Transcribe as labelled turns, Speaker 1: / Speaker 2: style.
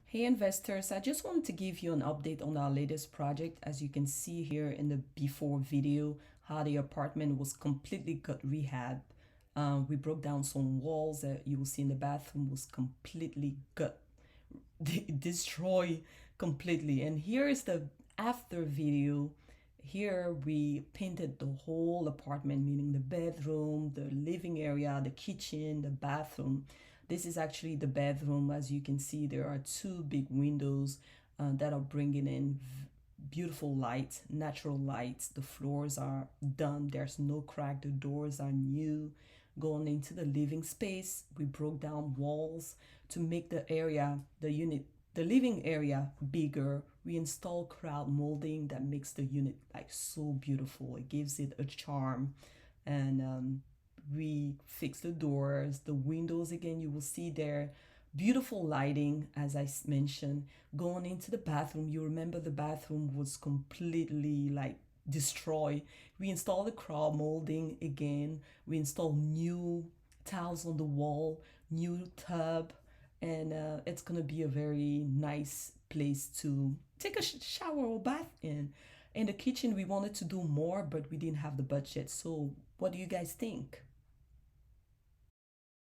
Speaker 1: Hey investors, I just wanted to give you an update on our latest project. As you can see here in the before video, how the apartment was completely got rehab. We broke down some walls that you will see in the bathroom was completely got destroyed completely. And here is the after video. Here we painted the whole apartment, meaning the bedroom, the living area, the kitchen, the bathroom. This is actually the bedroom. As you can see, there are two big windows that are bringing in beautiful light, natural light. The floors are done. There's no crack. The doors are new. Going into the living space, we broke down walls to make the area, the living area bigger. We install crowd molding that makes the unit like so beautiful. It gives it a charm. And we fix the doors, the windows again, you will see there. Beautiful lighting, as I mentioned. Going into the bathroom, you remember the bathroom was completely like destroyed. We installed the crowd molding again. We installed new tiles on the wall, new tub, and it's gonna be a very nice place to take a shower or bath in. In the kitchen, we wanted to do more, but we didn't have the budget. So, what do you guys think?